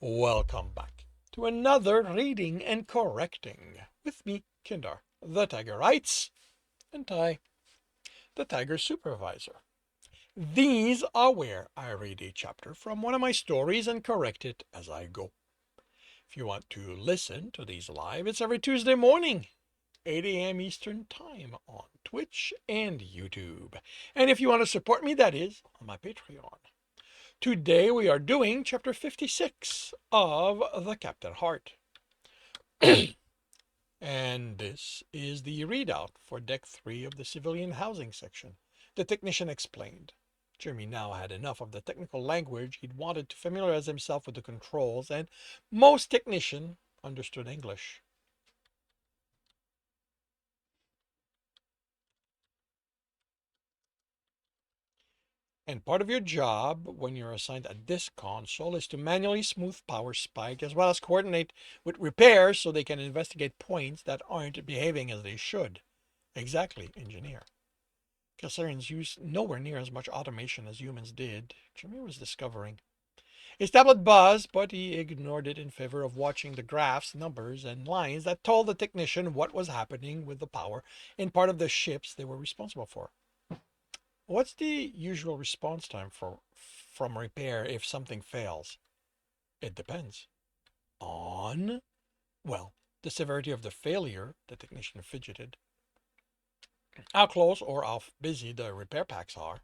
Welcome back to another reading and correcting with me, Kindar, the Tiger Writes, and Ty, the Tiger Supervisor. These are where I read a chapter from one of my stories and correct it as I go. If you want to listen to these live, it's every Tuesday morning, 8 a.m. Eastern Time on Twitch and YouTube. And if you want to support me, that is on my Patreon. Today we are doing chapter 56 of The Captain Heart. And this is the readout for Deck 3 of the Civilian Housing section. The technician explained. Jeremy now had enough of the technical language. He'd wanted to familiarize himself with the controls, and most technicians understood English. And part of your job when you're assigned a disk console is to manually smooth power spike as well as coordinate with repairs so they can investigate points that aren't behaving as they should. Exactly, engineer. Kelsirians used nowhere near as much automation as humans did, Jeremy was discovering. His tablet buzzed, but he ignored it in favor of watching the graphs, numbers, and lines that told the technician what was happening with the power in part of the ships they were responsible for. What's the usual response time from repair if something fails? It depends. On? Well, the severity of the failure, the technician fidgeted. How close or how busy the repair packs are.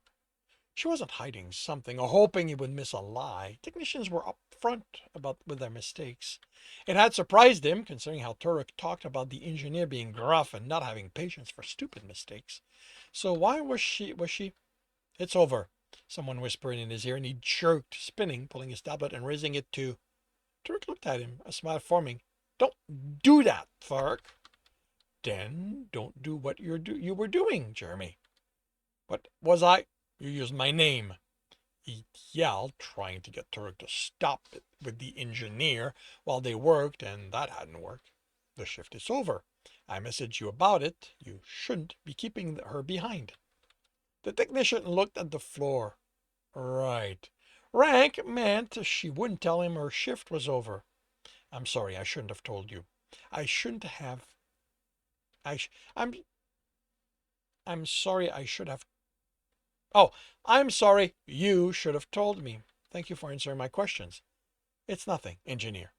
She wasn't hiding something or hoping he would miss a lie. Technicians were upfront with their mistakes. It had surprised him, considering how Turek talked about the engineer being gruff and not having patience for stupid mistakes. So why was she? It's over, someone whispered in his ear, and he jerked, spinning, pulling his tablet and raising it to. Turek looked at him, a smile forming. Don't do that, Turek. Then don't do what you were doing, Jeremy. What was I? You used my name. He yelled, trying to get Turek to stop it with the engineer while they worked, and that hadn't worked. The shift is over. I messaged you about it. You shouldn't be keeping her behind. The technician looked at the floor. Right. Rank meant she wouldn't tell him her shift was over. I'm sorry, I shouldn't have told you. I shouldn't have. I sh- I'm sorry, I should have. Oh, I'm sorry, you should have told me. Thank you for answering my questions. It's nothing, engineer.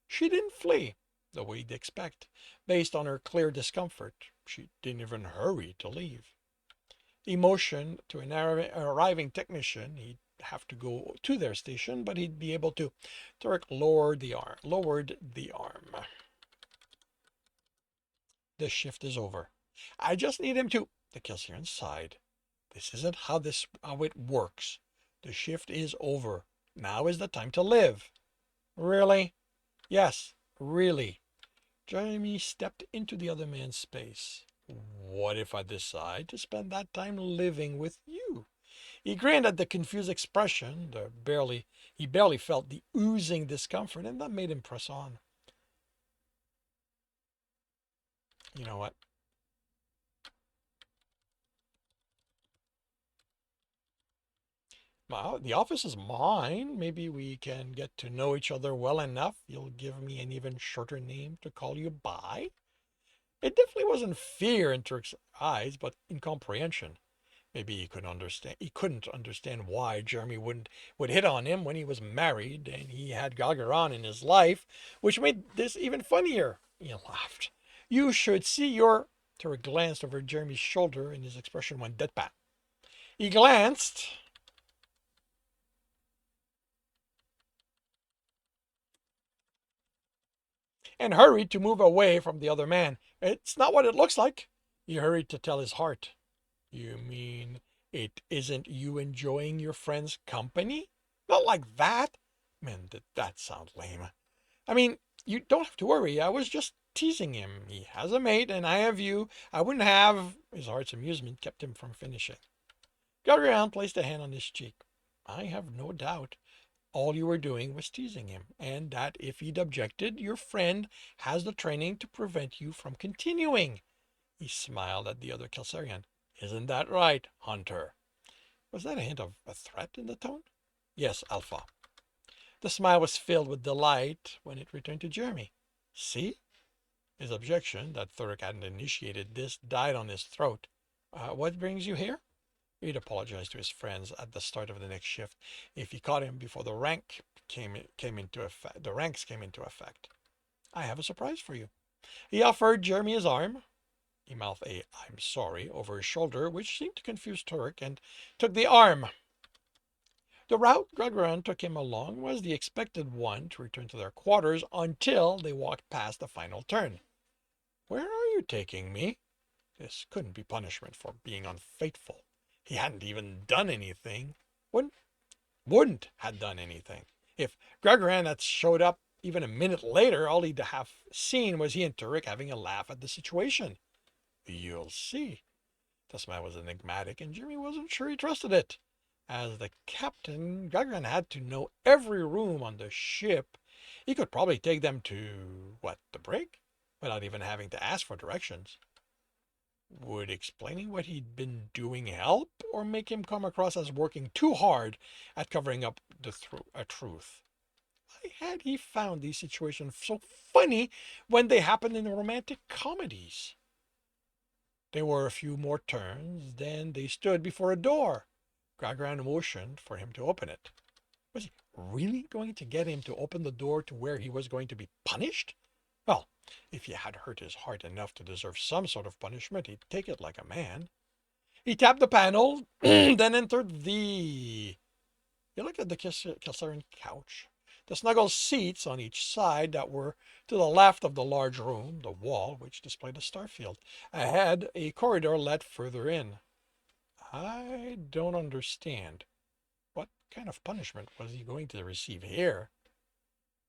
She didn't flee, the way you'd expect, based on her clear discomfort. She didn't even hurry to leave. He motioned to an arriving technician. He'd have to go to their station, but he'd be able to. Turek lowered the arm. The shift is over. I just need him to. The Kelsirian sighed. This isn't how it works. The shift is over. Now is the time to live. Really? Yes, really. Jeremy stepped into the other man's space. What if I decide to spend that time living with you? He grinned at the confused expression. He barely felt the oozing discomfort, and that made him press on. You know what? Well, the office is mine. Maybe we can get to know each other well enough. You'll give me an even shorter name to call you by. It definitely wasn't fear in Turk's eyes, but incomprehension. Maybe he couldn't understand why Jeremy would hit on him when he was married and he had Gralgiran in his life, which made this even funnier. He laughed. You should see your. Turek glanced over Jeremy's shoulder and his expression went deadpan. He glanced and hurried to move away from the other man. It's not what it looks like. He hurried to tell his heart. You mean it isn't you enjoying your friend's company? Not like that. Man, did that sound lame. I mean, you don't have to worry. I was just teasing him. He has a mate, and I have you. I wouldn't have. His heart's amusement kept him from finishing. Gralgiran placed a hand on his cheek. I have no doubt all you were doing was teasing him, and that if he'd objected, your friend has the training to prevent you from continuing. He smiled at the other Kelsirian. Isn't that right, Hunter? Was that a hint of a threat in the tone? Yes, Alpha. The smile was filled with delight when it returned to Jeremy. See? His objection that Thurk hadn't initiated this died on his throat. What brings you here? He'd apologized to his friends at the start of the next shift if he caught him before came into effect. The ranks came into effect. I have a surprise for you. He offered Jeremy his arm. He mouthed a "I'm sorry" over his shoulder, which seemed to confuse Turk, and took the arm. The route Gralgiran took him along was the expected one to return to their quarters until they walked past the final turn. Where are you taking me? This couldn't be punishment for being unfaithful. He hadn't even done anything. Wouldn't have done anything. If Gralgiran had showed up even a minute later, all he'd have seen was he and Turek having a laugh at the situation. You'll see. The smile was enigmatic, and Jimmy wasn't sure he trusted it. As the captain, Gralgiran had to know every room on the ship. He could probably take them to, the brig? Without even having to ask for directions. Would explaining what he'd been doing help, or make him come across as working too hard at covering up a truth? Why had he found these situations so funny when they happened in romantic comedies? There were a few more turns, then they stood before a door. Gralgiran motioned for him to open it. Was he really going to get him to open the door to where he was going to be punished? Well, if he had hurt his heart enough to deserve some sort of punishment, he'd take it like a man. He tapped the panel, then entered the... He looked at the Kelsirian couch. The snuggle seats on each side that were to the left of the large room, the wall which displayed a starfield. Ahead, a corridor led further in. I don't understand. What kind of punishment was he going to receive here?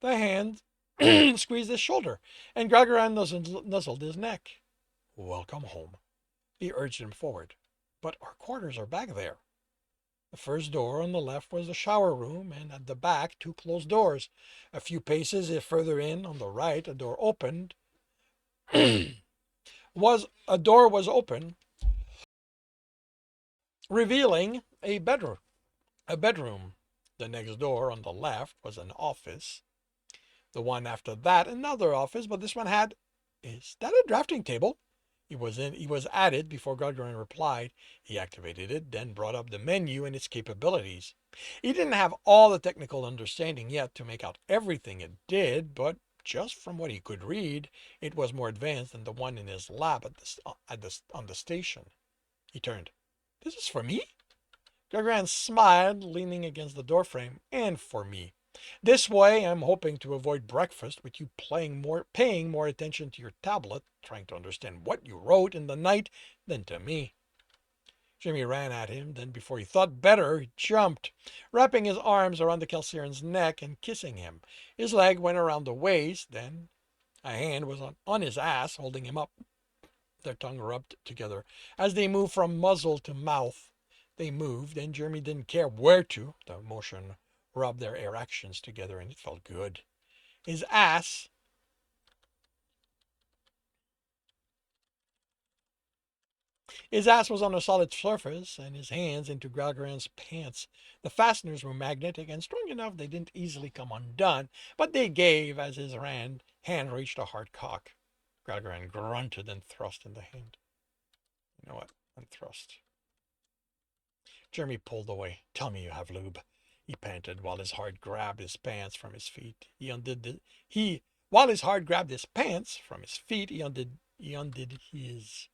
The hand squeezed his shoulder, and Gralgiran nuzzled his neck. Welcome home. He urged him forward. But our quarters are back there. The first door on the left was the shower room, and at the back, two closed doors. A few paces further in, on the right, a door was open, revealing a bedroom. The next door on the left was an office. The one after that, another office, but this one had... Is that a drafting table? He was at it before Gralgiran replied. He activated it, then brought up the menu and its capabilities. He didn't have all the technical understanding yet to make out everything it did, but just from what he could read, it was more advanced than the one in his lab on the station. He turned. This is for me? Gralgiran smiled, leaning against the doorframe. And for me. This way, I'm hoping to avoid breakfast with you paying more attention to your tablet, trying to understand what you wrote in the night, than to me. Jimmy ran at him, then before he thought better, he jumped, wrapping his arms around the Kelsirian's neck and kissing him. His leg went around the waist, then a hand was on his ass, holding him up. Their tongue rubbed together as they moved from muzzle to mouth. They moved, and Jeremy didn't care where to. The motion rubbed their erections together, and it felt good. His ass was on a solid surface, and his hands into Gralgiran's pants. The fasteners were magnetic and strong enough they didn't easily come undone, but they gave as his hand reached a hard cock. Gralgiran grunted and thrust in the hand. You know what? Unthrust. Jeremy pulled away. Tell me you have lube. He panted while his heart grabbed his pants from his feet. While his heart grabbed his pants from his feet, he undid his.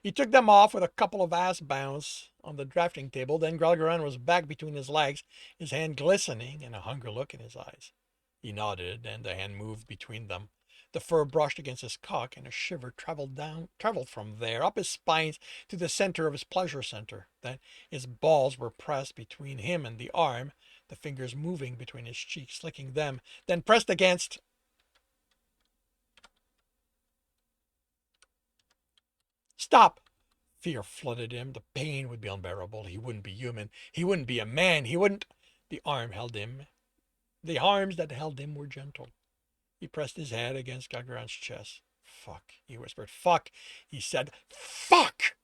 He took them off with a couple of ass bounce on the drafting table. Then Gralgiran was back between his legs, his hand glistening and a hungry look in his eyes. He nodded, and the hand moved between them. The fur brushed against his cock, and a shiver traveled from there, up his spine to the center of his pleasure center. Then his balls were pressed between him and the arm, the fingers moving between his cheeks, licking them, then pressed against. Stop! Fear flooded him. The pain would be unbearable. He wouldn't be human. He wouldn't be a man. He wouldn't... The arms that held him were gentle. He pressed his head against Gralgiran's chest. Fuck, he whispered. Fuck, he said. Fuck!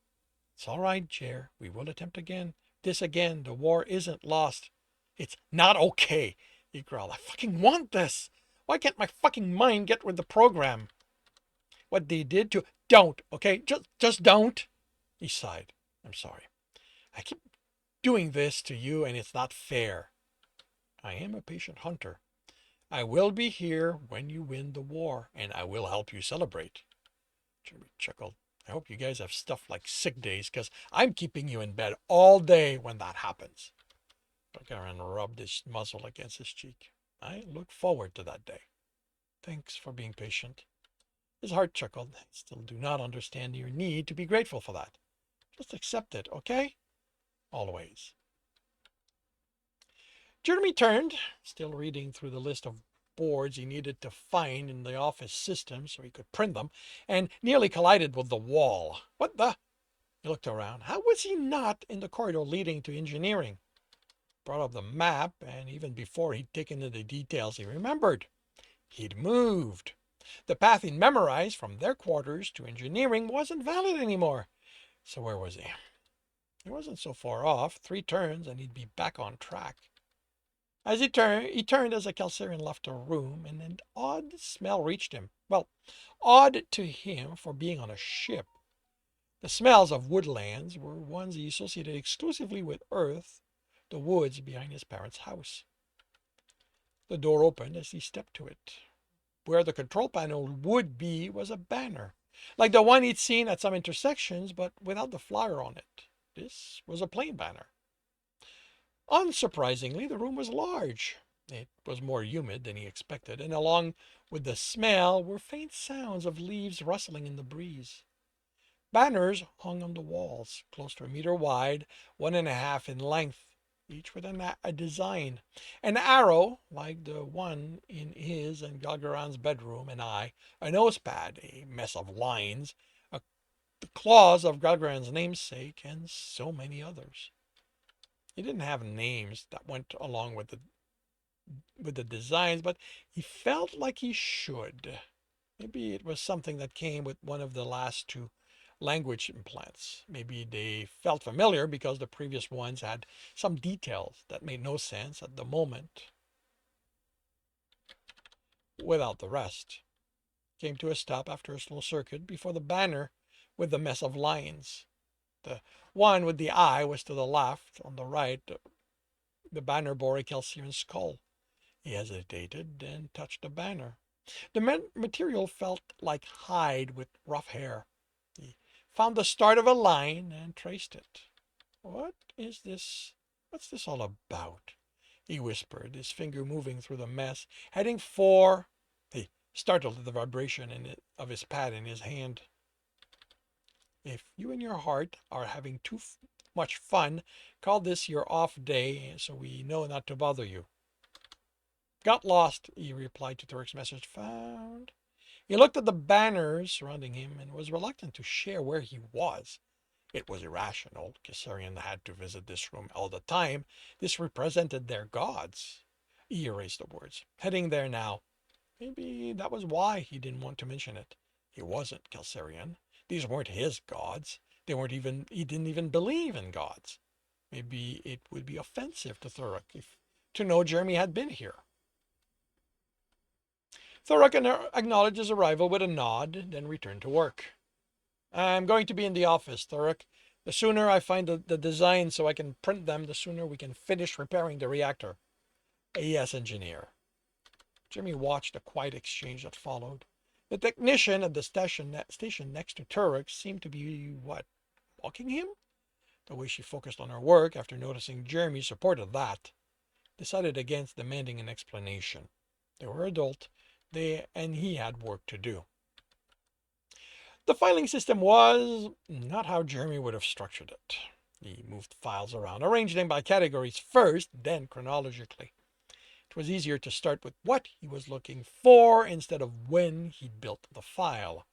It's all right, Jer. We will attempt again. this again. The war isn't lost. It's not okay, he growled. I fucking want this. Why can't my fucking mind get with the program? What they did to... Don't, okay? Just don't. He sighed. I'm sorry. I keep doing this to you and it's not fair. I am a patient hunter. I will be here when you win the war, and I will help you celebrate. Jeremy chuckled. I hope you guys have stuff like sick days, because I'm keeping you in bed all day when that happens. Gralgiran rubbed his muzzle against his cheek. I look forward to that day. Thanks for being patient. His heart chuckled. I still do not understand your need to be grateful for that. Just accept it, okay? Always. Jeremy turned, still reading through the list of boards he needed to find in the office system so he could print them, and nearly collided with the wall. What the? He looked around. How was he not in the corridor leading to engineering? Brought up the map, and even before he'd taken in the details, he remembered. He'd moved. The path he'd memorized from their quarters to engineering wasn't valid anymore. So where was he? He wasn't so far off. 3 turns, and he'd be back on track. As he turned as a Kelsirian left the room, and an odd smell reached him. Well, odd to him for being on a ship. The smells of woodlands were ones he associated exclusively with Earth, the woods behind his parents' house. The door opened as he stepped to it. Where the control panel would be was a banner, like the one he'd seen at some intersections, but without the flyer on it. This was a plain banner. Unsurprisingly, the room was large. It was more humid than he expected, and along with the smell were faint sounds of leaves rustling in the breeze. Banners hung on the walls, close to a meter wide, 1.5 in length, each with a design. An arrow, like the one in his and Gralgiran's bedroom, an eye, a nosepad, a mess of lines, the claws of Gralgiran's namesake, and so many others. He didn't have names that went along with the designs, but he felt like he should. Maybe it was something that came with one of the last 2 language implants. Maybe they felt familiar because the previous ones had some details that made no sense at the moment. Without the rest. Came to a stop after a slow circuit before the banner with the mess of lines. The one with the eye was to the left. On the right, the banner bore a Kelsirian skull. He hesitated, then touched the banner. The material felt like hide with rough hair. He found the start of a line and traced it. What is this? What's this all about? He whispered, his finger moving through the mess, heading for... He startled at the vibration of his pad in his hand. If you and your heart are having too much fun, call this your off day so we know not to bother you. Got lost, he replied to Turk's message. Found. He looked at the banners surrounding him and was reluctant to share where he was. It was irrational. Kelsirian had to visit this room all the time. This represented their gods. He erased the words. Heading there now. Maybe that was why he didn't want to mention it. He wasn't Kelsirian. These weren't his gods. He didn't even believe in gods. Maybe it would be offensive to Thurok to know Jeremy had been here. Thurok acknowledged his arrival with a nod, then returned to work. I'm going to be in the office, Thurok. The sooner I find the designs so I can print them, the sooner we can finish repairing the reactor. Yes, engineer. Jeremy watched the quiet exchange that followed. The technician at the station next to Turok seemed to be, mocking him? The way she focused on her work after noticing Jeremy supported that. Decided against demanding an explanation. They were adult, and he had work to do. The filing system was not how Jeremy would have structured it. He moved files around, arranged them by categories first, then chronologically. It was easier to start with what he was looking for instead of when he'd built the file.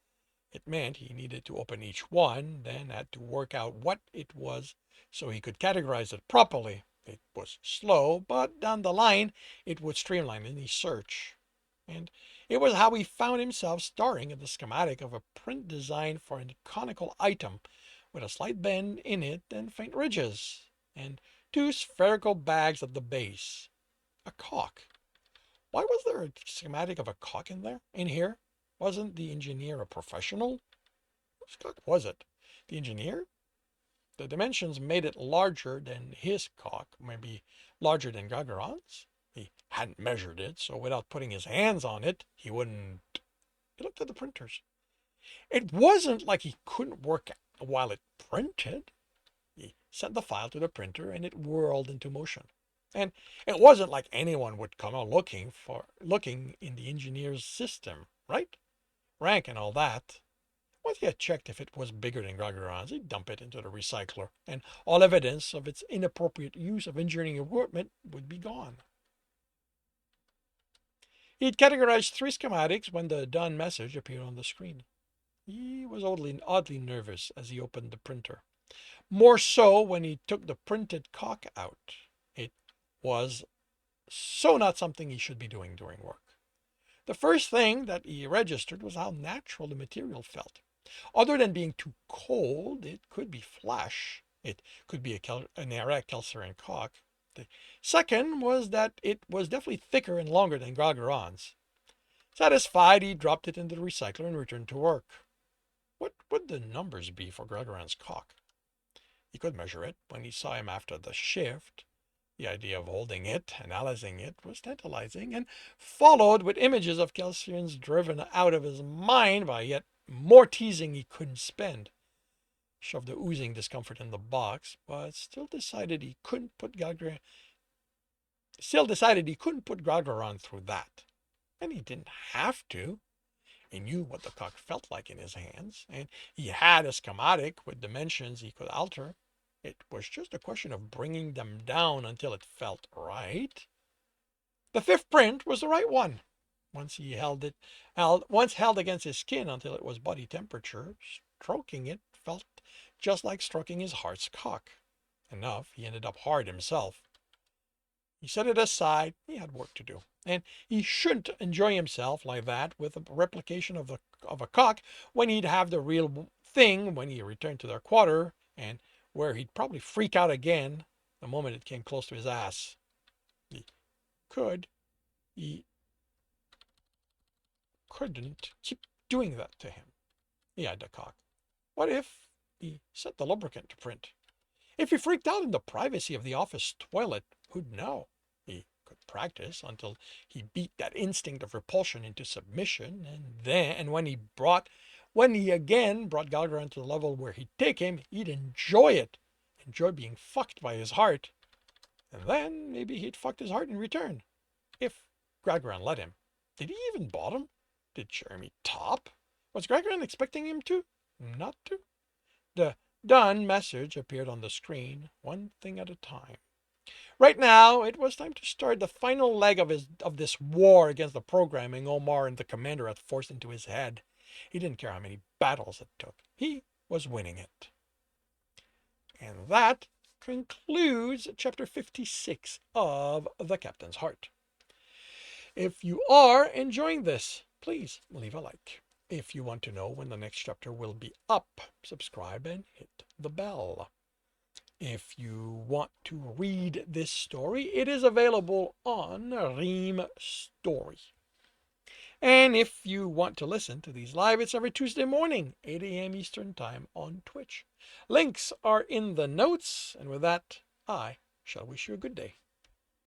It meant he needed to open each one, then had to work out what it was so he could categorize it properly. It was slow, but down the line, it would streamline any search. And it was how he found himself staring at the schematic of a print design for a conical item with a slight bend in it and faint ridges. and two spherical bags at the base. A cock. Why was there a schematic of a cock in here? Wasn't the engineer a professional? Whose cock was it? The engineer? The dimensions made it larger than his cock, maybe larger than Gralgiran's. He hadn't measured it, so without putting his hands on it, he wouldn't. He looked at the printers. It wasn't like he couldn't work while it printed. He sent the file to the printer and it whirled into motion. And it wasn't like anyone would come out looking in the engineer's system, right? Rank and all that. Once he had checked if it was bigger than Gralgiran's, he'd dump it into the recycler, and all evidence of its inappropriate use of engineering equipment would be gone. He'd categorized 3 schematics when the done message appeared on the screen. He was oddly nervous as he opened the printer. More so when he took the printed cock out. It was so not something he should be doing during work. The first thing that he registered was how natural the material felt. Other than being too cold, it could be flesh. It could be an erect Kelsirian cock. The second was that it was definitely thicker and longer than Gralgiran's. Satisfied, he dropped it into the recycler and returned to work. What would the numbers be for Gralgiran's cock? He could measure it when he saw him after the shift. The idea of holding it, analyzing it, was tantalizing, and followed with images of Kelsirians driven out of his mind by yet more teasing he couldn't spend. Shoved the oozing discomfort in the box, but still decided he couldn't put Gralgiran through that. And he didn't have to. He knew what the cock felt like in his hands, and he had a schematic with dimensions he could alter. It was just a question of bringing them down until it felt right. The 5th print was the right one. Once held against his skin until it was body temperature, stroking it felt just like stroking his heart's cock. Enough, he ended up hard himself. He set it aside. He had work to do, and he shouldn't enjoy himself like that with a replication of a cock when he'd have the real thing when he returned to their quarter, and where he'd probably freak out again the moment it came close to his ass. He couldn't keep doing that to him. He had the cock. What if he set the lubricant to print? If he freaked out in the privacy of the office toilet, who'd know? He could practice until he beat that instinct of repulsion into submission, and when he again brought Gralgiran to the level where he'd take him, he'd enjoy it. Enjoy being fucked by his heart. And then maybe he'd fucked his heart in return. If Gralgiran let him. Did he even bottom? Did Jeremy top? Was Gralgiran expecting him to? Not to? The done message appeared on the screen, one thing at a time. Right now, it was time to start the final leg of this war against the programming Omar and the commander had forced into his head. He didn't care how many battles it took. He was winning it. And that concludes chapter 56 of The Captain's Heart. If you are enjoying this, please leave a like. If you want to know when the next chapter will be up, subscribe and hit the bell. If you want to read this story, it is available on Ream Story. And if you want to listen to these live, it's every Tuesday morning, 8 a.m. Eastern Time on Twitch. Links are in the notes, and with that, I shall wish you a good day.